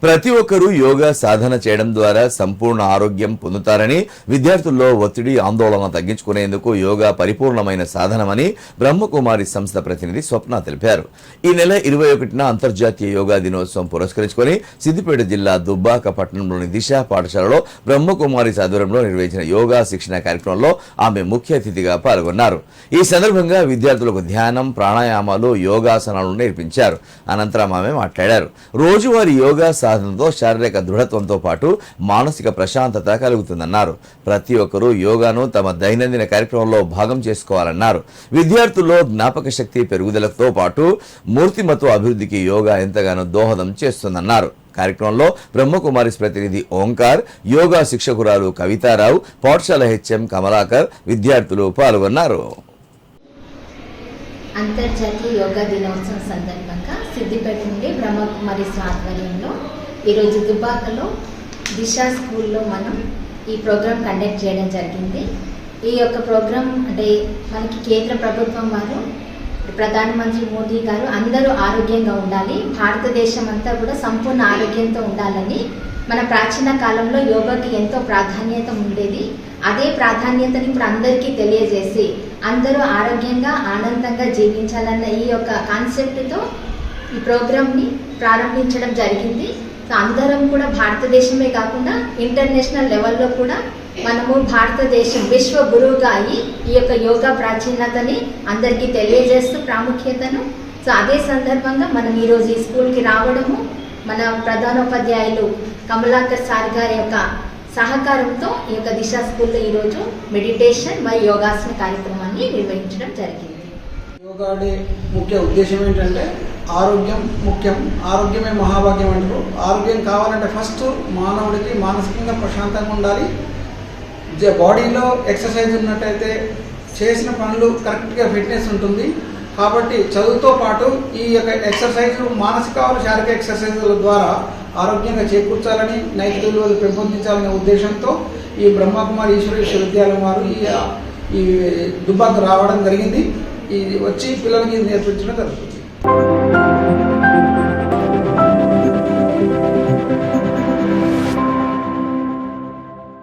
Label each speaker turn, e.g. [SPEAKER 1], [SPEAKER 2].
[SPEAKER 1] ప్రతి ఒక్కరూ యోగా సాధన చేయడం ద్వారా సంపూర్ణ ఆరోగ్యం పొందుతారని, విద్యార్థుల్లో ఒత్తిడి ఆందోళన తగ్గించుకునేందుకు యోగా పరిపూర్ణమైన సాధనమని బ్రహ్మకుమారి సంస్థ ప్రతినిధి స్వప్న తెలిపారు. ఈ నెల 21న అంతర్జాతీయ యోగా దినోత్సవం పురస్కరించుకొని సిద్దిపేట జిల్లా దుబ్బాక పట్టణంలోని దిశ పాఠశాలలో బ్రహ్మకుమారి ఆధ్వర్యంలో నిర్వహించిన యోగా శిక్షణ కార్యక్రమంలో ఆమె ముఖ్య అతిథిగా పాల్గొన్నారు. ఈ సందర్భంగా విద్యార్థులకు ధ్యానం, ప్రాణాయామాలు, యోగాసనాలు నేర్పించారు. అనంతరం ఆమె మాట్లాడారు. రోజువారీ యోగా సాధనతో శారీరక దృఢత్వంతో పాటు మానసిక ప్రశాంతత కలుగుతుందన్నారు. ప్రతి ఒక్కరూ యోగాను తమ దైనందిన కార్యక్రమంలో భాగం చేసుకోవాలన్నారు. విద్యార్థుల్లో జ్ఞాపక శక్తి పెరుగుదలతో పాటు మూర్తిమత్వ అభివృద్ధికి యోగా ఎంతగానో దోహదం చేస్తుందన్నారు. కార్యక్రమంలో బ్రహ్మకుమారి ప్రతినిధి ఓంకార్, యోగా శిక్షకురాలు కవితారావు, పాఠశాల హెచ్ఎం కమలాకర్, విద్యార్థులు పాల్గొన్నారు.
[SPEAKER 2] అంతర్జాతీయ యోగా దినోత్సవం సందర్భంగా సిద్దిపేట నుండి బ్రహ్మకుమారి ఆధ్వర్యంలో ఈరోజు దుబ్బాకలో దిశ స్కూల్లో మనం ఈ ప్రోగ్రాం కండక్ట్ చేయడం జరిగింది. ఈ యొక్క ప్రోగ్రాం అంటే మనకి కేంద్ర ప్రభుత్వం వారు, ప్రధానమంత్రి మోదీ గారు అందరూ ఆరోగ్యంగా ఉండాలి, భారతదేశం అంతా కూడా సంపూర్ణ ఆరోగ్యంతో ఉండాలని, మన ప్రాచీన కాలంలో యోగాకి ఎంతో ప్రాధాన్యత ఉండేది. అదే ప్రాధాన్యతని ఇప్పుడు అందరికీ తెలియజేసి అందరూ ఆరోగ్యంగా ఆనందంగా జీవించాలన్న ఈ యొక్క కాన్సెప్ట్తో ఈ ప్రోగ్రామ్ని ప్రారంభించడం జరిగింది. సో అందరం కూడా భారతదేశమే కాకుండా ఇంటర్నేషనల్ లెవెల్లో కూడా మనము భారతదేశం విశ్వ గురువుగా అయ్యి ఈ యొక్క యోగా ప్రాచీనతని అందరికీ తెలియజేస్తూ ప్రాముఖ్యతను, సో అదే సందర్భంగా మనం ఈరోజు ఈ స్కూల్కి రావడము, మన ప్రధానోపాధ్యాయులు కమలాకర్ సార్ గారి యొక్క సహకారంతో ఈ యొక్క దిశ స్కూల్లో ఈరోజు మెడిటేషన్ మరియు యోగాసన కార్యక్రమాన్ని నిర్వహించడం జరిగింది.
[SPEAKER 3] యోగా డే ముఖ్య ఉద్దేశం ఏంటంటే ఆరోగ్యం ముఖ్యం, ఆరోగ్యమే మహాభాగ్యం అంటారు. ఆరోగ్యం కావాలంటే ఫస్ట్ మానవుడికి మానసికంగా ప్రశాంతంగా ఉండాలి. బాడీలో ఎక్సర్సైజ్ ఉన్నట్టయితే చేసిన పనులు కరెక్ట్గా ఫిట్నెస్ ఉంటుంది. కాబట్టి చదువుతో పాటు ఈ యొక్క ఎక్సర్సైజ్ మానసిక శారీరక ఎక్సర్సైజుల ద్వారా ఆరోగ్యంగా చేకూర్చాలని, నైతిక విలువలు పెంపొందించాలనే ఉద్దేశంతో ఈ బ్రహ్మకుమారి ఈశ్వర విశ్వవిద్యాలయం వారు ఈ దుబ్బాకు రావడం జరిగింది. ఇది వచ్చి పిల్లలకి నేర్పించడం జరుగుతుంది.